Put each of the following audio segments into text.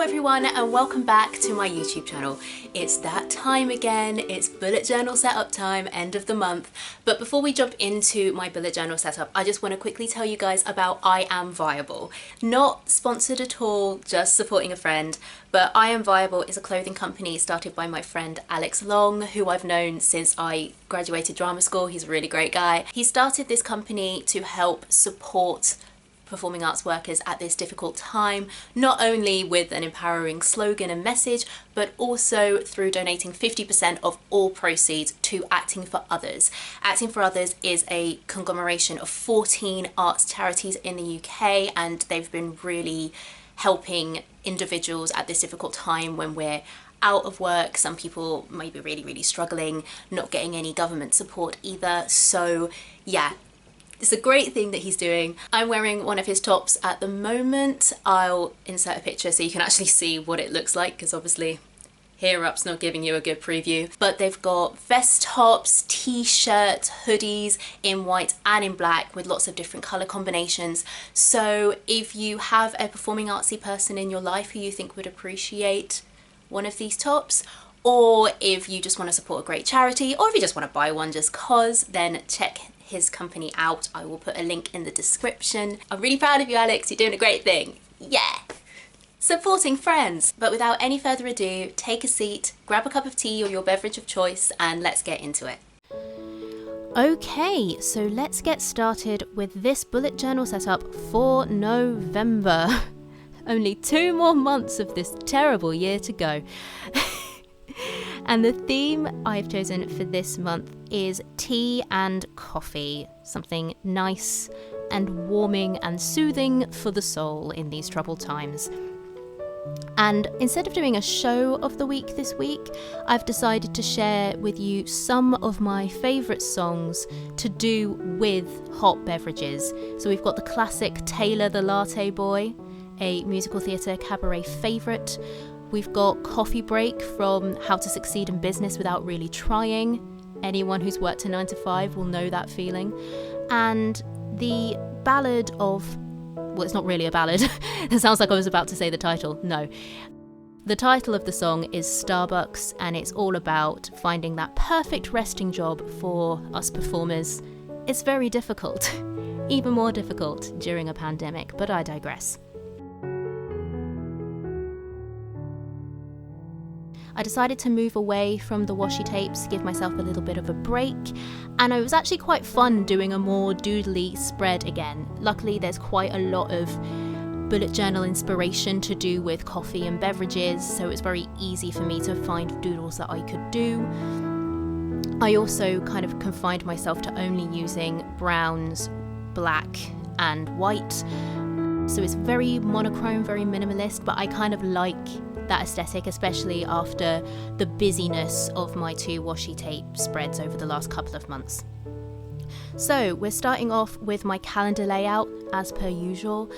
everyone and welcome back to my YouTube channel. It's that time again, it's bullet journal setup time, end of the month. But before we jump into my bullet journal setup, I just want to quickly tell you guys about I Am Viable. Not sponsored at all, just supporting a friend. But I Am Viable is a clothing company started by my friend Alex Long, who I've known since I graduated drama school. He's a really great guy. He started this company to help support performing arts workers at this difficult time, not only with an empowering slogan and message, but also through donating 50% of all proceeds to Acting for Others. Acting for Others is a conglomeration of 14 arts charities in the UK, and they've been really helping individuals at this difficult time when we're out of work. Some people may be really struggling, not getting any government support either. So yeah, it's a great thing that he's doing. I'm wearing one of his tops at the moment. I'll insert a picture so you can actually see what it looks like, because obviously here up's not giving you a good preview. But they've got vest tops, t-shirts, hoodies in white and in black with lots of different colour combinations. So if you have a performing artsy person in your life who you think would appreciate one of these tops, or if you just want to support a great charity, or if you just want to buy one just cause, then check his company out. I will put a link in the description. I'm really proud of you, Alex. You're doing a great thing. Yeah. Supporting friends. But without any further ado, take a seat, grab a cup of tea or your beverage of choice, and let's get into it. Okay, so let's get started with this bullet journal setup for November. Only 2 more months of this terrible year to go. And the theme I've chosen for this month is tea and coffee, something nice and warming and soothing for the soul in these troubled times. And instead of doing a show of the week this week, I've decided to share with you some of my favourite songs to do with hot beverages. So we've got the classic Taylor the Latte Boy, a musical theatre cabaret favourite. We've got Coffee Break from How to Succeed in Business Without Really Trying. Anyone who's worked a 9 to 5 will know that feeling. And the ballad of, well, it's not really a ballad. It sounds like I was about to say the title. No. The title of the song is Starbucks, and it's all about finding that perfect resting job for us performers. It's very difficult, even more difficult during a pandemic, but I digress. I decided to move away from the washi tapes, give myself a little bit of a break, and it was actually quite fun doing a more doodly spread again. Luckily, there's quite a lot of bullet journal inspiration to do with coffee and beverages, so it's very easy for me to find doodles that I could do. I also kind of confined myself to only using browns, black, and white. So it's very monochrome, very minimalist, but I kind of like that aesthetic, especially after the busyness of my 2 washi tape spreads over the last couple of months. So we're starting off with my calendar layout as per usual.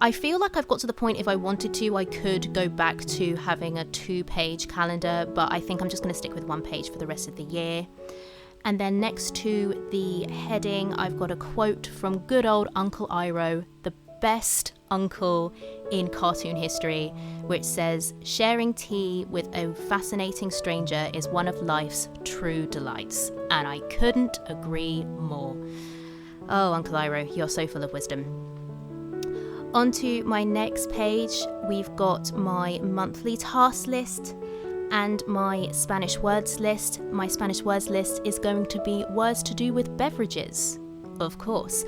I feel like I've got to the point, if I wanted to, I could go back to having a 2-page calendar, but I think I'm just going to stick with 1 page for the rest of the year. And then next to the heading, I've got a quote from good old Uncle Iroh, the best uncle in cartoon history, which says, "Sharing tea with a fascinating stranger is one of life's true delights." And I couldn't agree more. Oh, Uncle Iroh, you're so full of wisdom. Onto my next page, we've got my monthly task list and my Spanish words list. My Spanish words list is going to be words to do with beverages, of course.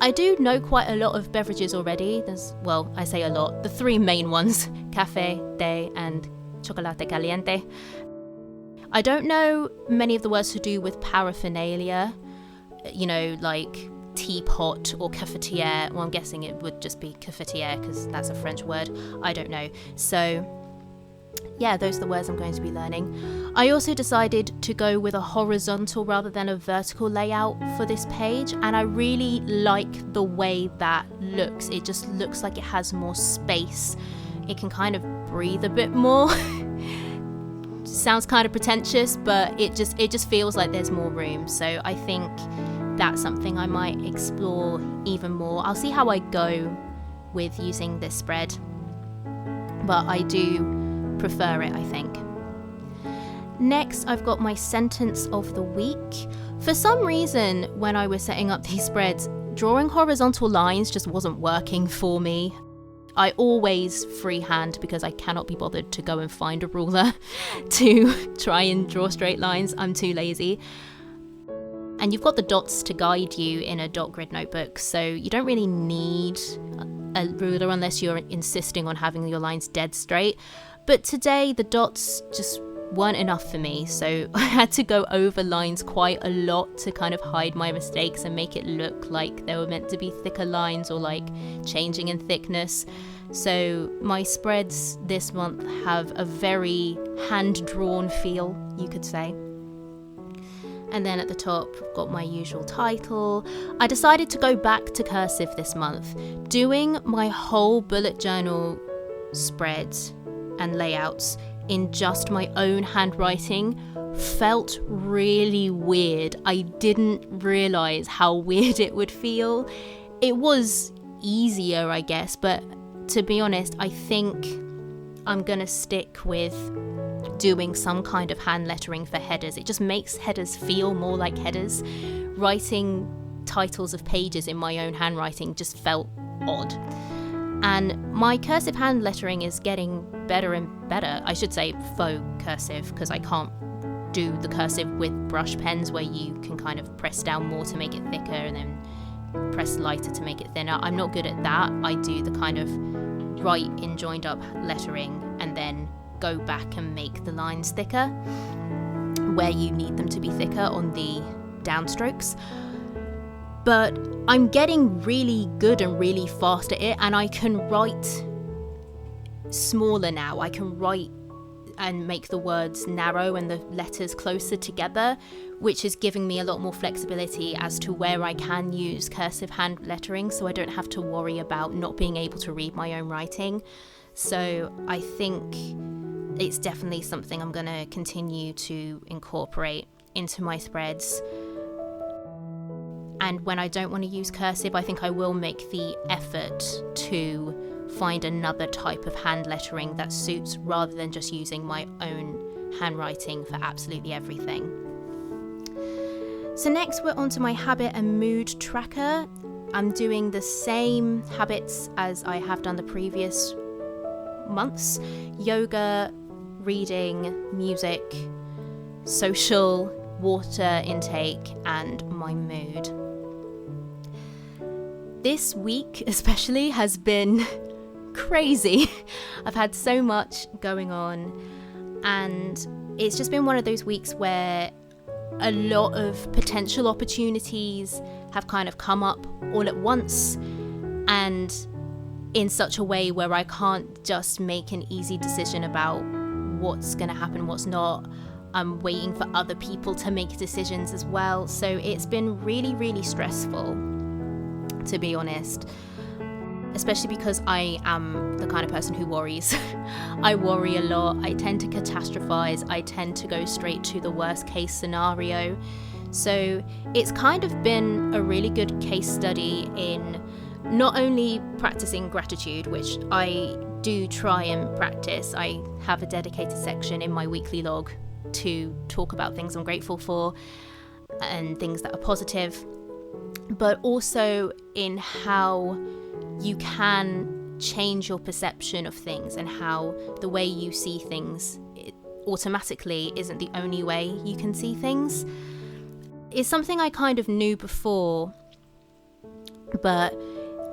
I do know quite a lot of beverages already. Well, I say a lot. The 3 main ones, café, té, and chocolate caliente. I don't know many of the words to do with paraphernalia, you know, like teapot or cafetière. Well, I'm guessing it would just be cafetière because that's a French word. I don't know. So yeah, those are the words I'm going to be learning. I also decided to go with a horizontal rather than a vertical layout for this page, and I really like the way that looks. It just looks like it has more space. It can kind of breathe a bit more. Sounds kind of pretentious, but it just feels like there's more room. So I think that's something I might explore even more. I'll see how I go with using this spread. but I do prefer it, I think. Next, I've got my sentence of the week. For some reason, when I was setting up these spreads, drawing horizontal lines just wasn't working for me. I always freehand because I cannot be bothered to go and find a ruler to try and draw straight lines. I'm too lazy. And you've got the dots to guide you in a dot grid notebook, so you don't really need a ruler unless you're insisting on having your lines dead straight. But today the dots just weren't enough for me, so I had to go over lines quite a lot to kind of hide my mistakes and make it look like they were meant to be thicker lines or like changing in thickness. So my spreads this month have a very hand-drawn feel, you could say. And then at the top, I've got my usual title. I decided to go back to cursive this month. Doing my whole bullet journal spreads and layouts in just my own handwriting felt really weird. I didn't realise how weird it would feel. It was easier, I guess, but to be honest, I think I'm gonna stick with doing some kind of hand lettering for headers. It just makes headers feel more like headers. Writing titles of pages in my own handwriting just felt odd. And my cursive hand lettering is getting better and better. I should say faux cursive, because I can't do the cursive with brush pens where you can kind of press down more to make it thicker and then press lighter to make it thinner. I'm not good at that. I do the kind of write in joined up lettering and then go back and make the lines thicker where you need them to be thicker on the downstrokes. But I'm getting really good and really fast at it, and I can write smaller now. I can write and make the words narrow and the letters closer together, which is giving me a lot more flexibility as to where I can use cursive hand lettering, so I don't have to worry about not being able to read my own writing. So I think it's definitely something I'm going to continue to incorporate into my spreads. And when I don't want to use cursive, I think I will make the effort to find another type of hand lettering that suits, rather than just using my own handwriting for absolutely everything. So next we're on to my habit and mood tracker. I'm doing the same habits as I have done the previous months: yoga, reading, music, social, water intake, and my mood. This week especially has been crazy. I've had so much going on, and it's just been one of those weeks where a lot of potential opportunities have kind of come up all at once, and in such a way where I can't just make an easy decision about what's going to happen, what's not. I'm waiting for other people to make decisions as well. So it's been really, really stressful, to be honest. Especially because I am the kind of person who worries. I worry a lot. I tend to catastrophize. I tend to go straight to the worst case scenario. So it's kind of been a really good case study in not only practicing gratitude, which I do try and practice. I have a dedicated section in my weekly log to talk about things I'm grateful for and things that are positive, but also in how you can change your perception of things and how the way you see things automatically isn't the only way you can see things. It's something I kind of knew before, but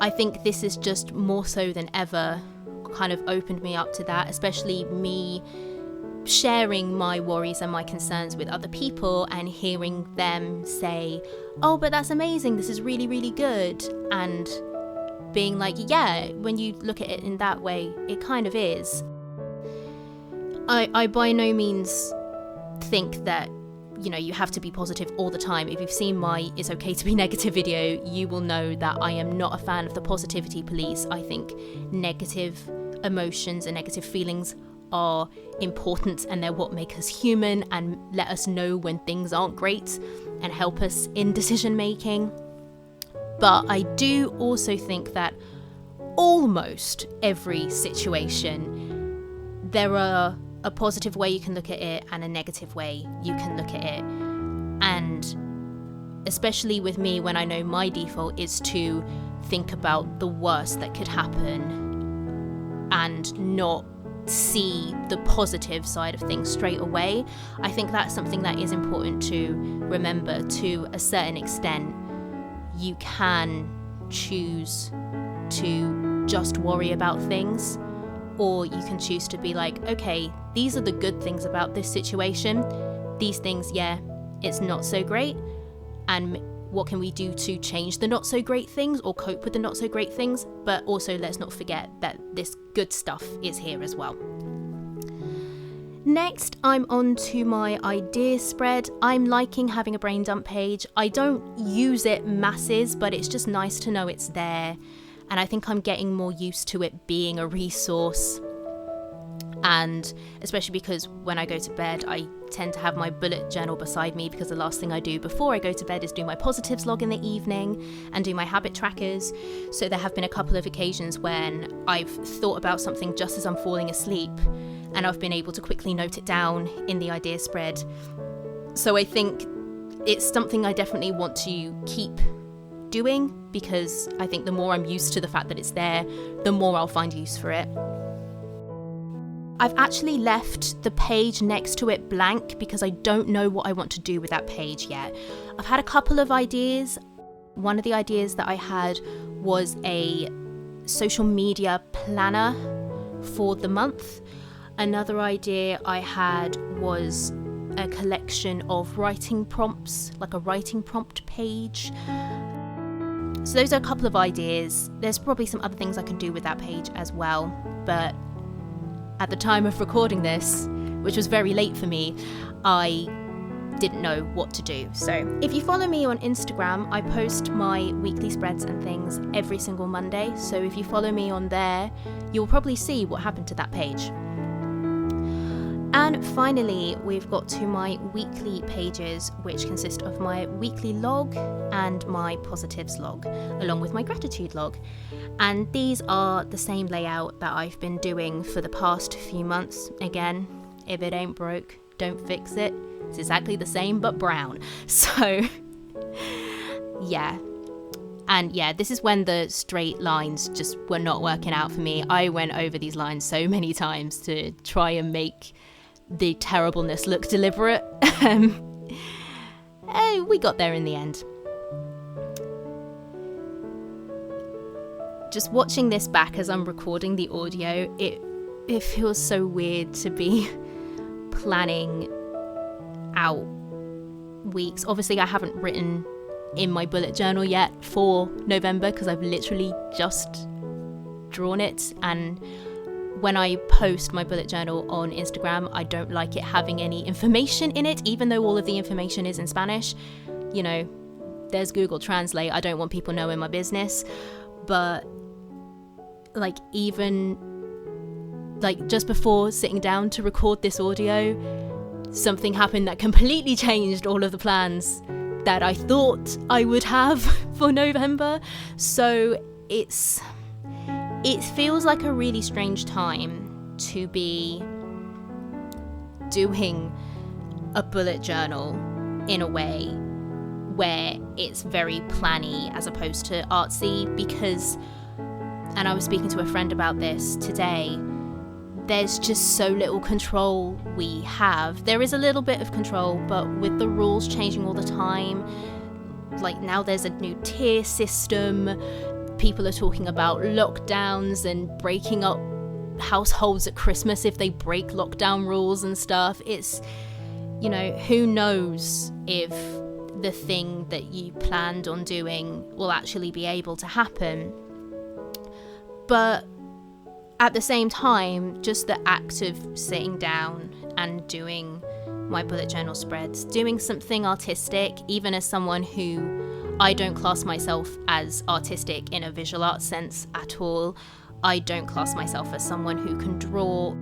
I think this is just more so than ever kind of opened me up to that, especially me sharing my worries and my concerns with other people and hearing them say, oh, but that's amazing, this is really, really good, and being like, yeah, when you look at it in that way, it kind of is. I by no means think that, you know, you have to be positive all the time. If you've seen my It's Okay to Be Negative video, you will know that I am not a fan of the positivity police. I think negative emotions and negative feelings are important, and they're what make us human and let us know when things aren't great and help us in decision making. But I do also think that almost every situation there are a positive way you can look at it and a negative way you can look at it. And especially with me, when I know my default is to think about the worst that could happen and not see the positive side of things straight away, I think that's something that is important to remember. To a certain extent, you can choose to just worry about things, or you can choose to be like, okay, these are the good things about this situation. These things, yeah, it's not so great, and what can we do to change the not so great things or cope with the not so great things? But also, let's not forget that this good stuff is here as well. Next, I'm on to my idea spread. I'm liking having a brain dump page. I don't use it masses, but it's just nice to know it's there. And I think I'm getting more used to it being a resource. And especially because when I go to bed, I tend to have my bullet journal beside me, because the last thing I do before I go to bed is do my positives log in the evening and do my habit trackers. So there have been a couple of occasions when I've thought about something just as I'm falling asleep, and I've been able to quickly note it down in the idea spread. So I think it's something I definitely want to keep doing, because I think the more I'm used to the fact that it's there, the more I'll find use for it. I've actually left the page next to it blank because I don't know what I want to do with that page yet. I've had a couple of ideas. One of the ideas that I had was a social media planner for the month. Another idea I had was a collection of writing prompts, like a writing prompt page. So those are a couple of ideas. There's probably some other things I can do with that page as well, but at the time of recording this, which was very late for me, I didn't know what to do. So if you follow me on Instagram, I post my weekly spreads and things every single Monday. So if you follow me on there, you'll probably see what happened to that page. And finally, we've got to my weekly pages, which consist of my weekly log and my positives log, along with my gratitude log. And these are the same layout that I've been doing for the past few months. Again, if it ain't broke, don't fix it. It's exactly the same, but brown. So, yeah. And yeah, this is when the straight lines just were not working out for me. I went over these lines so many times to try and make the terribleness look deliberate. We got there in the end. Just watching this back as I'm recording the audio, it feels so weird to be planning out weeks. Obviously, I haven't written in my bullet journal yet for November because I've literally just drawn it, and when I post my bullet journal on Instagram, I don't like it having any information in it, even though all of the information is in Spanish. You know, there's Google Translate. I don't want people knowing my business. But like, even like just before sitting down to record this audio, something happened that completely changed all of the plans that I thought I would have for November. So it feels like a really strange time to be doing a bullet journal in a way where it's very planny as opposed to artsy, because, and I was speaking to a friend about this today, there's just so little control we have. There is a little bit of control, but with the rules changing all the time, like now there's a new tier system. People are talking about lockdowns and breaking up households at Christmas if they break lockdown rules and stuff. It's, you know, who knows if the thing that you planned on doing will actually be able to happen. But at the same time, just the act of sitting down and doing my bullet journal spreads, doing something artistic, even as someone who I don't class myself as artistic in a visual arts sense at all. I don't class myself as someone who can draw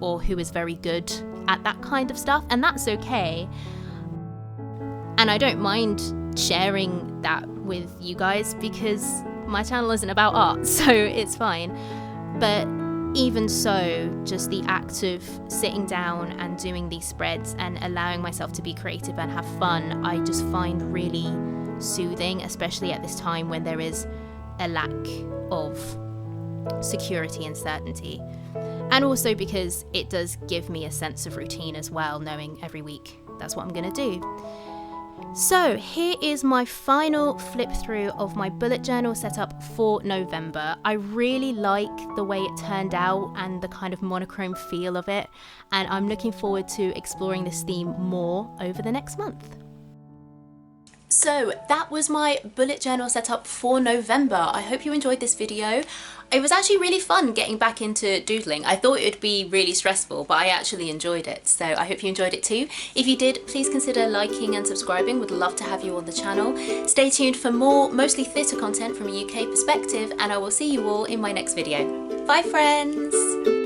or who is very good at that kind of stuff, and that's okay. And I don't mind sharing that with you guys because my channel isn't about art, so it's fine. But even so, just the act of sitting down and doing these spreads and allowing myself to be creative and have fun, I just find really soothing, especially at this time when there is a lack of security and certainty. And also because it does give me a sense of routine as well, knowing every week that's what I'm going to do. So here is my final flip through of my bullet journal setup for November. I really like the way it turned out and the kind of monochrome feel of it, and I'm looking forward to exploring this theme more over the next month. So that was my bullet journal setup for November. I hope you enjoyed this video. It was actually really fun getting back into doodling. I thought it would be really stressful, but I actually enjoyed it. So I hope you enjoyed it too. If you did, please consider liking and subscribing. Would love to have you on the channel. Stay tuned for more, mostly theatre content from a UK perspective, and I will see you all in my next video. Bye friends!